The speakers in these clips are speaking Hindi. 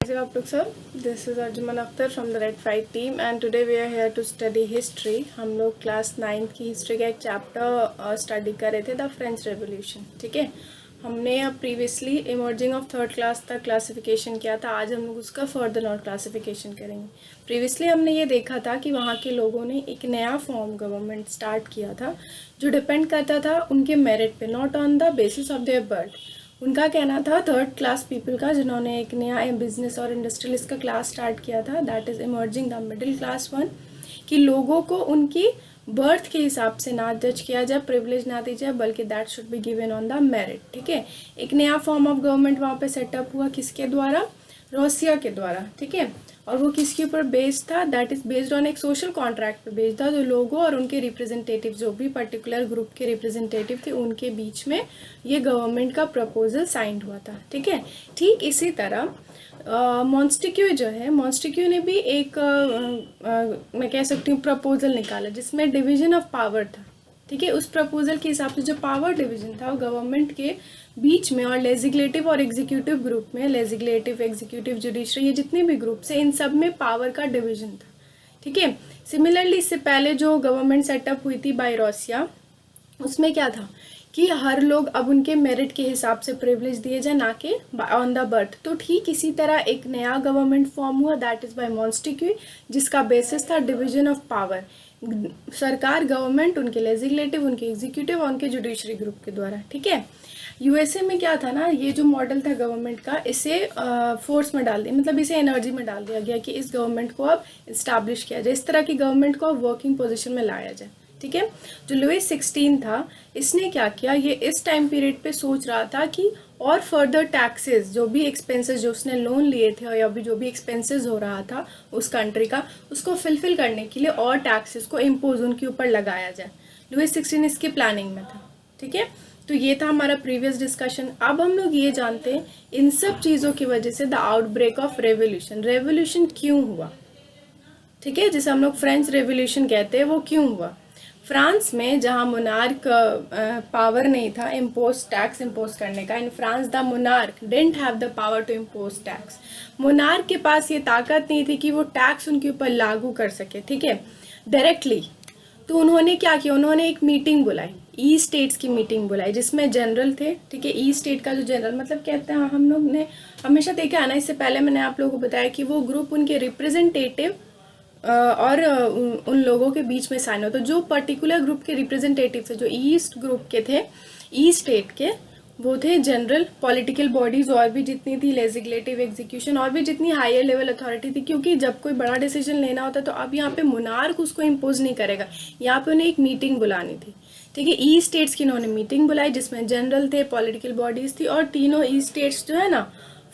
Afternoon, sir. This is Arjuman Akhtar from the Red 5 team and today we are here to study history. हम लोग क्लास 9 की हिस्ट्री का एक चैप्टर स्टडी कर रहे थे, द फ्रेंच रेवोल्यूशन. ठीक है, हमने अब previously emerging of third class तक क्लासिफिकेशन किया था. आज हम लोग उसका फर्दर और क्लासिफिकेशन करेंगे. प्रीवियसली हमने ये देखा था कि वहाँ के लोगों ने एक नया फॉर्म गवर्नमेंट स्टार्ट किया था जो डिपेंड करता था उनके मेरिट पे, not on the basis of there birth. उनका कहना था थर्ड क्लास पीपल का, जिन्होंने एक नया बिजनेस और इंडस्ट्रियलिस्ट का क्लास स्टार्ट किया था, that is emerging the middle class one, कि लोगों को उनकी बर्थ के हिसाब से ना जज किया जाए, प्रिविलेज ना दी जाए, बल्कि that should be given on the merit. ठीक है, एक नया फॉर्म ऑफ गवर्नमेंट वहाँ पे सेटअप हुआ, किसके द्वारा? रोसिया के द्वारा. ठीक है, और वो किसके ऊपर बेस्ड था? दैट इज बेस्ड ऑन एक सोशल कॉन्ट्रैक्ट पे बेस्ड था, जो लोगों और उनके रिप्रेजेंटेटिव, जो भी पर्टिकुलर ग्रुप के रिप्रेजेंटेटिव थे, उनके बीच में ये गवर्नमेंट का प्रपोजल साइंड हुआ था. ठीक है, ठीक इसी तरह मॉन्स्टेक्यू जो है, मॉन्स्टेक्यू ने भी एक मैं कह सकती हूँ प्रपोजल निकाला जिसमें डिवीजन ऑफ पावर था. ठीक है, उस प्रपोजल के हिसाब से जो पावर डिवीजन था वो गवर्नमेंट के बीच में और लेजिस्लेटिव और एग्जीक्यूटिव ग्रुप में, लेजिस्लेटिव, एग्जीक्यूटिव, जुडिशरी, ये जितने भी ग्रुप्स हैं इन सब में पावर का डिवीजन था. ठीक है, सिमिलरली इससे पहले जो गवर्नमेंट सेटअप हुई थी बाय रोसिया, उसमें क्या था कि हर लोग अब उनके मेरिट के हिसाब से प्रिविलेज दिए जाए, ना कि ऑन द बर्थ. तो ठीक इसी तरह एक नया गवर्नमेंट फॉर्म हुआ, दैट इज बाय मॉन्स्टेक्यू, जिसका बेसिस था डिवीजन ऑफ पावर. सरकार, गवर्नमेंट, उनके लेजिस्लेटिव, उनके एग्जीक्यूटिव और उनके जुडिशरी ग्रुप के द्वारा. ठीक है, यूएसए में क्या था ना, ये जो मॉडल था गवर्नमेंट का, इसे फोर्स में डाल दिया, मतलब इसे एनर्जी में डाल दिया गया कि इस गवर्नमेंट को अब इस्टेब्लिश किया जाए, इस तरह की गवर्नमेंट को अब वर्किंग पोजीशन में लाया जाए. ठीक है, जो लुई 16 था, इसने क्या किया, ये इस टाइम पीरियड पे सोच रहा था कि और फर्दर टैक्सेस, जो भी एक्सपेंसेस जो उसने लोन लिए थे या भी जो भी एक्सपेंसेस हो रहा था उस कंट्री का, उसको फुलफिल करने के लिए और टैक्सेस को इम्पोज उनके ऊपर लगाया जाए. लुई 16 इसकी प्लानिंग में था. ठीक है, तो ये था हमारा प्रीवियस डिस्कशन. अब हम लोग ये जानते हैं इन सब चीज़ों की वजह से the outbreak of revolution, revolution क्यों हुआ. ठीक है, जिसे हम लोग फ्रेंच रेवोल्यूशन कहते हैं, वो क्यों हुआ? फ्रांस में जहाँ मोनार्क पावर नहीं था इम्पोज टैक्स इम्पोज करने का, in France the monarch didn't have the power to impose tax. Monarch के पास ये ताकत नहीं थी कि वो टैक्स उनके ऊपर लागू कर सके. ठीक है, डायरेक्टली. तो उन्होंने क्या किया, उन्होंने एक मीटिंग बुलाई, ई स्टेट्स की मीटिंग बुलाई, जिसमें जनरल थे. ठीक है, ई स्टेट का जो जनरल मतलब कहते हैं, हम लोग ने हमेशा देखा है ना, इससे पहले मैंने आप लोगों को बताया कि वो ग्रुप उनके रिप्रेजेंटेटिव और उन लोगों के बीच में साइन हो. तो जो पर्टिकुलर ग्रुप के रिप्रेजेंटेटिव थे, जो ईस्ट ग्रुप के थे, ई स्टेट के, वो थे जनरल पॉलिटिकल बॉडीज और भी जितनी थी, लेजिस्लेटिव, एग्जीक्यूशन और भी जितनी हायर लेवल अथॉरिटी थी. क्योंकि जब कोई बड़ा डिसीजन लेना होता है तो अब यहाँ पे मोनार्क उसको इम्पोज नहीं करेगा, यहाँ पे उन्हें एक मीटिंग बुलानी थी. ठीक है, ई स्टेट्स की उन्होंने मीटिंग बुलाई जिसमें जनरल थे, पॉलिटिकल बॉडीज थी, और तीनों ई स्टेट्स जो है ना,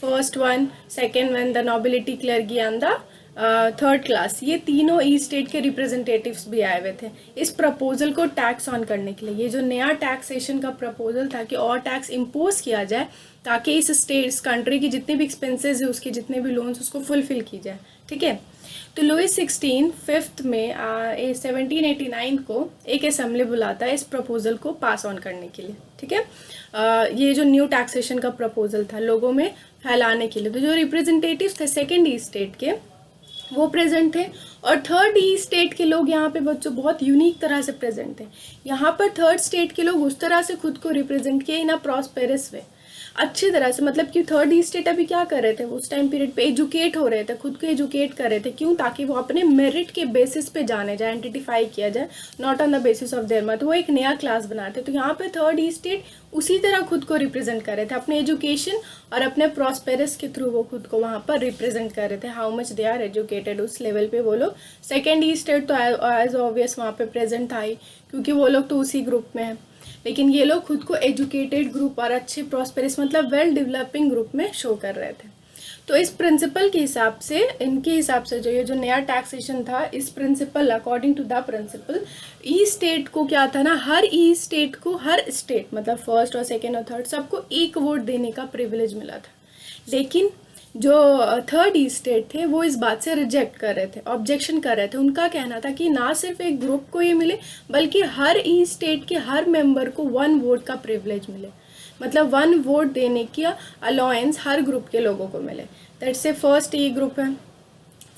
first one, second one, the nobility, clergy and the third class, ये तीनों ई स्टेट के रिप्रेजेंटेटिव्स भी आए हुए थे इस प्रपोजल को टैक्स ऑन करने के लिए. ये जो नया टैक्सेशन का प्रपोजल था कि और टैक्स इम्पोज किया जाए ताकि इस स्टेट, इस कंट्री की जितने भी एक्सपेंसेस है, उसके जितने भी लोन्स, उसको फुलफिल की जाए. ठीक है, तो लुई 16 5 में 1789 को एक असेंबली बुलाता है इस प्रपोजल को पास ऑन करने के लिए. ठीक है, ये जो न्यू टैक्सेशन का प्रपोजल था लोगों में फैलाने के लिए. तो जो रिप्रेजेंटेटिव्स थे सेकेंड ई स्टेट के, वो प्रेजेंट थे, और थर्ड ई स्टेट के लोग यहाँ पे बच्चों बहुत यूनिक तरह से प्रेजेंट थे. यहाँ पर थर्ड स्टेट के लोग उस तरह से खुद को रिप्रेजेंट किए इन अ प्रॉस्पेरस वे, अच्छी तरह से. मतलब कि थर्ड ई स्टेट अभी क्या कर रहे थे, उस टाइम पीरियड पे एजुकेट हो रहे थे, खुद को एजुकेट कर रहे थे. क्यों? ताकि वो अपने मेरिट के बेसिस पे जाने जाए, आइडेंटिफाई किया जाए, not on the basis of their birth. वो एक नया क्लास बना रहे थे. तो यहाँ पे थर्ड ई स्टेट उसी तरह खुद को रिप्रेजेंट कर रहे थे, अपने एजुकेशन और अपने प्रॉस्पेरस के थ्रू वो खुद को वहाँ पर रिप्रेजेंट कर रहे थे, how much they are educated, उस लेवल पे वो लोग. सेकेंड ई स्टेट तो एज ऑब्वियस वहाँ पे प्रेजेंट था ही, क्योंकि वो लोग तो उसी ग्रुप में है. लेकिन ये लोग खुद को एजुकेटेड ग्रुप और अच्छे प्रॉस्पेरस, मतलब वेल डेवलपिंग ग्रुप में शो कर रहे थे. तो इस प्रिंसिपल के हिसाब से, इनके हिसाब से जो ये जो नया टैक्सेशन था, इस principle, according to the principle, estate को क्या था ना, हर ई स्टेट को, हर स्टेट मतलब फर्स्ट और सेकेंड और थर्ड, सबको एक वोट देने का प्रिविलेज मिला था. लेकिन जो थर्ड ई स्टेट थे वो इस बात से रिजेक्ट कर रहे थे, ऑब्जेक्शन कर रहे थे. उनका कहना था कि ना सिर्फ एक ग्रुप को ये मिले, बल्कि हर ई स्टेट के हर मेंबर को 1 वोट का प्रिविलेज मिले. मतलब 1 वोट देने की अलाउंस हर ग्रुप के लोगों को मिले। दैट से फर्स्ट ई ग्रुप है,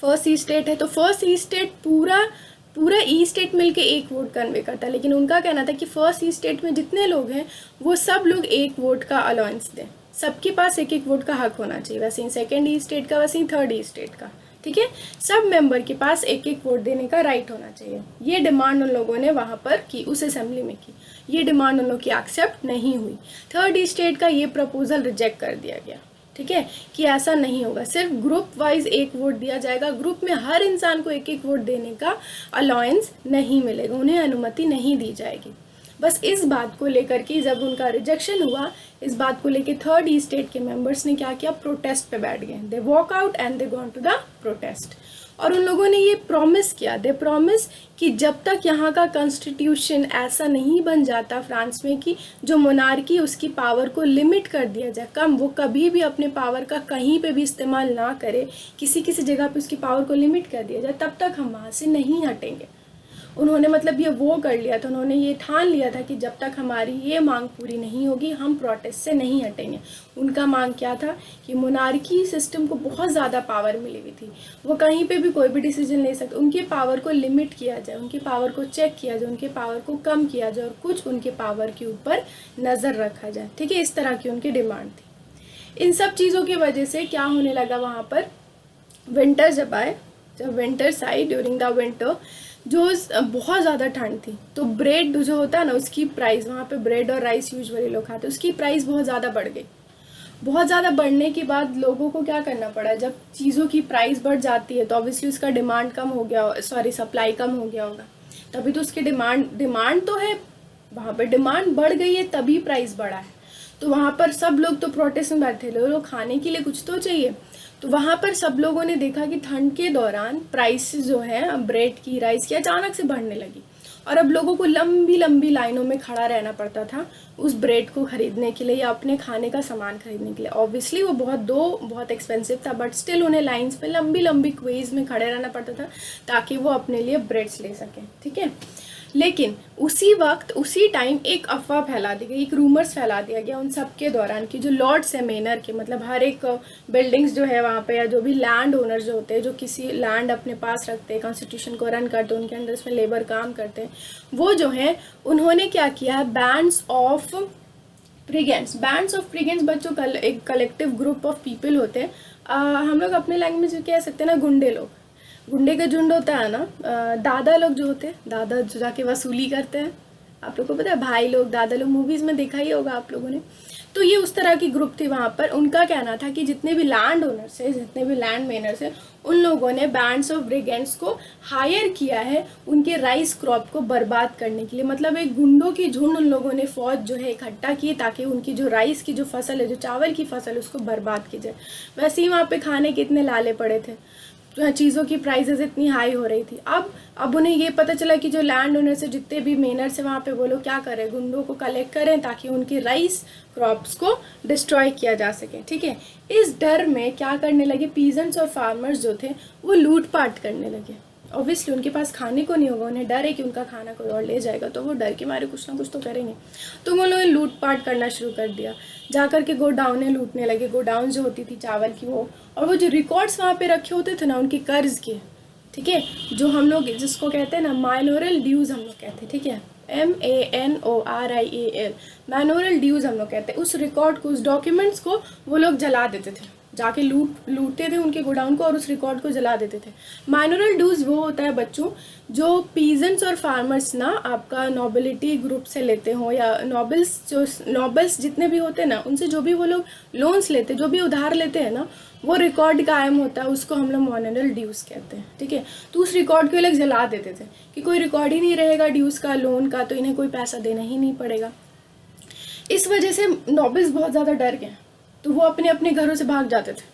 फर्स्ट ई स्टेट है, तो फर्स्ट ई स्टेट पूरा ई स्टेट मिलके 1 वोट कन्वे करता है, लेकिन उनका कहना था कि फर्स्ट ई स्टेट में जितने लोग हैं वो सब लोग 1 वोट का अलाउंस दें, सबके पास 1-1 वोट का हक होना चाहिए। वैसे ही सेकेंड ई स्टेट का, वैसे ही थर्ड ई स्टेट का, ठीक है, सब मेंबर के पास 1-1 वोट देने का राइट होना चाहिए। ये डिमांड उन लोगों ने वहाँ पर की, उस असेंबली में की। ये डिमांड उन लोगों की एक्सेप्ट नहीं हुई। थर्ड ई स्टेट का ये प्रपोजल रिजेक्ट कर दिया गया, ठीक है, कि ऐसा नहीं होगा, सिर्फ ग्रुप वाइज 1 वोट दिया जाएगा, ग्रुप में हर इंसान को 1-1 वोट देने का अलाउंस नहीं मिलेगा, उन्हें अनुमति नहीं दी जाएगी। बस इस बात को लेकर के जब उनका रिजेक्शन हुआ, इस बात को लेकर थर्ड ई स्टेट के मेंबर्स ने क्या किया, प्रोटेस्ट पे बैठ गए। They walk out and they gone to the protest. और उन लोगों ने ये प्रॉमिस किया, दे प्रॉमिस कि जब तक यहाँ का कॉन्स्टिट्यूशन ऐसा नहीं बन जाता फ्रांस में कि जो मोनार्की उसकी पावर को लिमिट कर दिया जाए, कम, वो कभी भी अपने पावर का कहीं पे भी इस्तेमाल ना करे, किसी जगह पे उसकी पावर को लिमिट कर दिया जाए, तब तक हम वहाँ से नहीं हटेंगे। उन्होंने मतलब ये वो कर लिया था, उन्होंने ये ठान लिया था कि जब तक हमारी ये मांग पूरी नहीं होगी हम प्रोटेस्ट से नहीं हटेंगे। उनका मांग क्या था कि मोनार्की सिस्टम को बहुत ज़्यादा पावर मिली हुई थी, वो कहीं पे भी कोई भी डिसीजन ले सकते, उनके पावर को लिमिट किया जाए, उनके पावर को चेक किया जाए, उनके पावर को कम किया जाए और कुछ उनके पावर के ऊपर नज़र रखा जाए, ठीक है, इस तरह की उनकी डिमांड थी। इन सब चीज़ों की वजह से क्या होने लगा, वहाँ पर विंटर जब winters I, during the winter जो बहुत ज़्यादा ठंड थी, तो ब्रेड जो होता है ना उसकी प्राइस, वहाँ पे ब्रेड और राइस यूजुअली लोग खाते, उसकी प्राइस बहुत ज़्यादा बढ़ गई। बहुत ज़्यादा बढ़ने के बाद लोगों को क्या करना पड़ा, जब चीज़ों की प्राइस बढ़ जाती है तो ऑब्वियसली उसका डिमांड कम हो गया, सप्लाई कम हो गया होगा, तभी तो उसकी डिमांड तो है, वहाँ पर डिमांड बढ़ गई है तभी प्राइस बढ़ा है। तो वहाँ पर सब लोग तो प्रोटेस्ट में बैठे, लोग खाने के लिए कुछ तो चाहिए। तो वहाँ पर सब लोगों ने देखा कि ठंड के दौरान प्राइस जो है ब्रेड की, राइस की अचानक से बढ़ने लगी और अब लोगों को लंबी लंबी लाइनों में खड़ा रहना पड़ता था उस ब्रेड को ख़रीदने के लिए या अपने खाने का सामान खरीदने के लिए। ऑब्वियसली वो बहुत एक्सपेंसिव था, बट स्टिल उन्हें लाइन्स पे लंबी लंबी क्वेज में खड़े रहना पड़ता था ताकि वो अपने लिए ब्रेड्स ले सकें, ठीक है। लेकिन उसी टाइम एक अफवाह फैला दी गई, एक रूमर्स फैला दिया गया उन सब के दौरान कि जो लॉर्ड्स है मेनर के, मतलब हर एक बिल्डिंग्स जो है वहाँ पे, या जो भी लैंड ओनर जो होते हैं, जो किसी लैंड अपने पास रखते हैं, कॉन्स्टिट्यूशन को रन करते हैं, उनके अंदर इसमें लेबर काम करते हैं, वो जो है उन्होंने क्या किया है, बैंड्स ऑफ ब्रिगेंड्स बच्चों का एक कलेक्टिव ग्रुप ऑफ पीपल होते हैं, हम लोग अपने लैंग्वेज में कह सकते हैं ना गुंडे का झुंड होता है ना, दादा लोग जो होते हैं, दादा जो जाके वसूली करते हैं, आप लोग को पता है, भाई लोग, दादा लोग, मूवीज़ में देखा ही होगा आप लोगों ने। तो ये उस तरह की ग्रुप थी वहाँ पर। उनका कहना था कि जितने भी लैंड ओनर्स है, जितने भी लैंड मेनर्स है, उन लोगों ने बैंड्स ऑफ ब्रिगेंड्स को हायर किया है उनके राइस क्रॉप को बर्बाद करने के लिए। मतलब एक गुंडों की झुंड उन लोगों ने फौज जो है इकट्ठा की ताकि उनकी जो राइस की जो फसल है, जो चावल की फसल, उसको बर्बाद की जाए। वैसे ही वहाँ पे खाने के इतने लाले पड़े थे, चीज़ों की प्राइसेस इतनी हाई हो रही थी। अब उन्हें ये पता चला कि जो लैंड ओनर से जितने भी मेनर्स हैं वहाँ पे, वो लोग क्या करें, गुंडों को कलेक्ट करें ताकि उनकी राइस क्रॉप्स को डिस्ट्रॉय किया जा सके, ठीक है। इस डर में क्या करने लगे, पीजेंट्स और फार्मर्स जो थे वो लूटपाट करने लगे। ऑब्वियसली उनके पास खाने को नहीं होगा, उन्हें डर है कि उनका खाना कोई और ले जाएगा, तो वो डर के मारे कुछ ना कुछ तो करेंगे। तो उन लोगों ने लूटपाट करना शुरू कर दिया, जा कर के गोडाउनें लूटने लगे, गोडाउन जो होती थी चावल की वो, और वो जो रिकॉर्ड्स वहाँ पे रखे होते थे ना उनके कर्ज के, ठीक है, जो हम लोग जिसको कहते हैं ना माइनोरल ड्यूज़ हम लोग कहते हैं, ठीक है, MANORIAL, मैनोरल ड्यूज़ हम लोग कहते हैं। उस रिकॉर्ड को, उस डॉक्यूमेंट्स को वो लोग जला देते थे, जाके लूटते थे उनके गोडाउन को और उस रिकॉर्ड को जला देते थे। माइनोरल ड्यूज़ वो होता है बच्चों जो पीजेंट्स और फार्मर्स ना आपका नोबिलिटी ग्रुप से लेते हो, या नॉबल्स जितने भी होते हैं ना, उनसे जो भी वो लोग लोन्स लेते, जो भी उधार लेते हैं ना, वो रिकॉर्ड कायम होता है, उसको हम लोग माइनोरल ड्यूज़ कहते हैं, ठीक है। तो उस रिकॉर्ड को लोग जला देते थे कि कोई रिकॉर्ड ही नहीं रहेगा ड्यूज़ का, लोन का, तो इन्हें कोई पैसा देना ही नहीं पड़ेगा। इस वजह से नॉबल्स बहुत ज़्यादा डर गए, तो वो अपने अपने घरों से भाग जाते थे।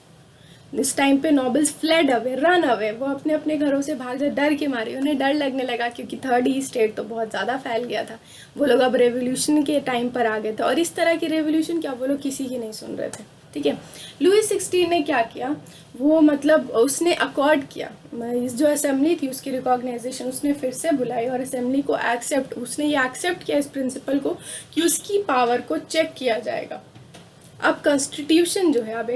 इस टाइम पे nobles fled away, run away, वो अपने अपने घरों से भाग जाए डर के मारे। उन्हें डर लगने लगा क्योंकि थर्ड ई स्टेट तो बहुत ज़्यादा फैल गया था। वो लोग अब रेवोल्यूशन के टाइम पर आ गए थे, और इस तरह की रेवोल्यूशन क्या वो लोग किसी की नहीं सुन रहे थे। ठीक है। लुई 16 ने क्या किया, वो मतलब उसने अकॉर्ड किया, इस जो असेंबली थी उसकी रिकॉग्नाइजेशन उसने फिर से बुलाई और असेंबली को उसने ये एक्सेप्ट किया इस प्रिंसिपल को कि उसकी पावर को चेक किया जाएगा। अब कॉन्स्टिट्यूशन जो है, अब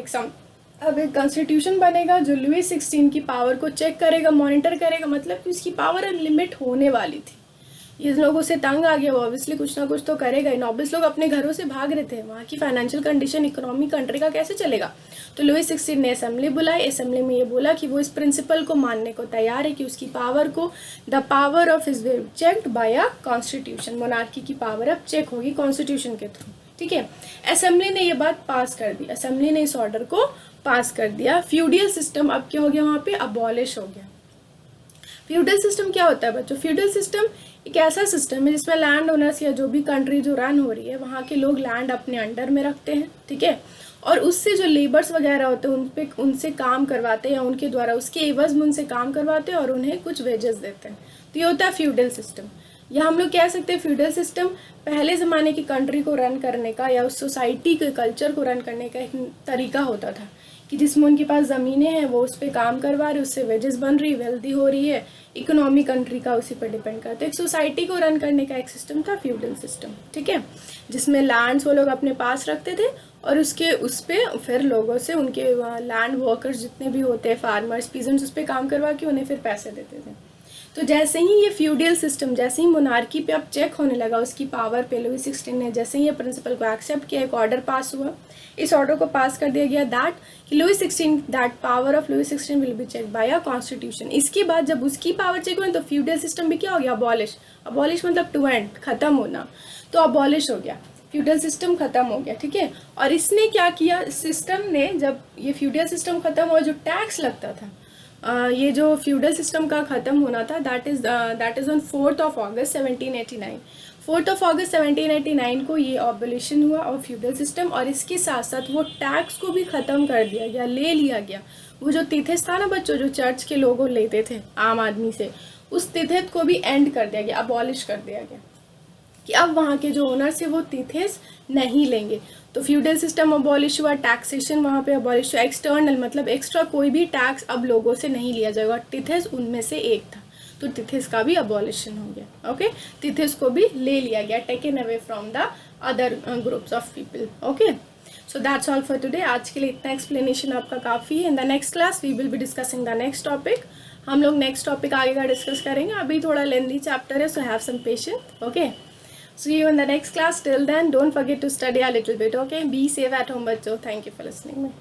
एक कॉन्स्टिट्यूशन बनेगा जो लुई 16 की पावर को चेक करेगा, मॉनिटर करेगा, मतलब कि उसकी पावर लिमिट होने वाली थी। ये लोगों से तंग आ गया, वो ऑब्वियसली कुछ ना कुछ तो करेगा ही। नॉबिस लोग अपने घरों से भाग रहे थे, वहाँ की फाइनेंशियल कंडीशन, इकोनॉमी कंट्री का कैसे चलेगा। तो लुई 16 ने असेंबली बुलाई, असेंबली में ये बोला कि वो इस प्रिंसिपल को मानने को तैयार है कि उसकी पावर को, the power of his will checked by a constitution, monarchy की पावर अब चेक होगी कॉन्स्टिट्यूशन के थ्रू। ठीक है, असेंबली ने ये बात पास कर दी, असेंबली ने इस ऑर्डर को पास कर दिया। फ्यूडियल सिस्टम अब क्या हो गया, वहाँ पे अबॉलिश हो गया। फ्यूडल सिस्टम क्या होता है बच्चों, फ्यूडल सिस्टम एक ऐसा सिस्टम है जिसमें लैंड ओनर्स या जो भी कंट्री जो रन हो रही है वहाँ के लोग लैंड अपने अंडर में रखते हैं, ठीक है, और उससे जो लेबर्स वगैरह होते हैं उनसे काम करवाते हैं या उनके द्वारा उसके एवज में उनसे काम करवाते हैं और उन्हें कुछ वेजेस देते हैं। तो ये होता है फ्यूडल सिस्टम। या हम लोग कह सकते हैं फ्यूडल सिस्टम पहले ज़माने की कंट्री को रन करने का या उस सोसाइटी के कल्चर को रन करने का एक तरीका होता था कि जिसमें उनके पास ज़मीनें हैं, वो उस पर काम करवा रहे, उससे वेजेस बन रही, वेल्दी हो रही है, इकोनॉमी कंट्री का उसी पर डिपेंड करता है। एक सोसाइटी को रन करने का एक सिस्टम था फ्यूडल सिस्टम, ठीक है, जिसमें लैंड्स वो लोग अपने पास रखते थे और उस पर फिर लोगों से, उनके लैंड वर्कर्स जितने भी होते हैं, फार्मर्स, पीजेंट्स, उस पर काम करवा के उन्हें फिर पैसे देते थे। तो जैसे ही ये फ्यूडियल सिस्टम, जैसे ही मोनार्की पे अब चेक होने लगा उसकी पावर पे, लुई 16 ने जैसे ही ये प्रिंसिपल को एक्सेप्ट किया, एक ऑर्डर पास हुआ, इस ऑर्डर को पास कर दिया गया दैट कि Louis 16 that power of Louis 16 will be check by a constitution. इसके बाद जब उसकी पावर चेक हुई तो फ्यूडियल सिस्टम भी क्या हो गया, अबॉलिश। अबॉलिश मतलब टू एंड, खत्म होना, तो अबॉलिश हो गया, फ्यूडल सिस्टम खत्म हो गया, ठीक है। और इसने क्या किया, सिस्टम ने, जब ये फ्यूडल सिस्टम खत्म हुआ, जो टैक्स लगता था, ये जो फ्यूडल सिस्टम का ख़त्म होना था, that is on 4th of August 1789। 4th of August 1789 को ये ऑबोलिशन हुआ और फ्यूडल सिस्टम, और इसके साथ साथ वो टैक्स को भी ख़त्म कर दिया गया, ले लिया गया। वो जो तिथेस था ना बच्चों, जो चर्च के लोग लेते थे आम आदमी से, उस तिथेस को भी एंड कर दिया गया, अबॉलिश कर दिया गया कि अब वहाँ के जो ओनर्स है वो तिथेस नहीं लेंगे। तो फ्यूडल सिस्टम अबॉलिश हुआ, टैक्सेशन वहाँ पे अबॉलिश हुआ, एक्सटर्नल मतलब एक्स्ट्रा कोई भी टैक्स अब लोगों से नहीं लिया जाएगा। टिथेस उनमें से एक था, तो टिथेस का भी अबॉलिशन हो गया। ओके, टिथेस को भी ले लिया गया, taken away from the other groups of people. Okay, so that's all for today. आज के लिए इतना एक्सप्लेनेशन आपका काफ़ी है। In the next class we will be discussing the next topic. हम लोग नेक्स्ट टॉपिक आगे का डिस्कस करेंगे, अभी थोड़ा लेंथी चैप्टर है, so have some patience. Okay, see you in the next class. Till then, don't forget to study a little bit. Okay, be safe at home, bachcho. Thank you for listening.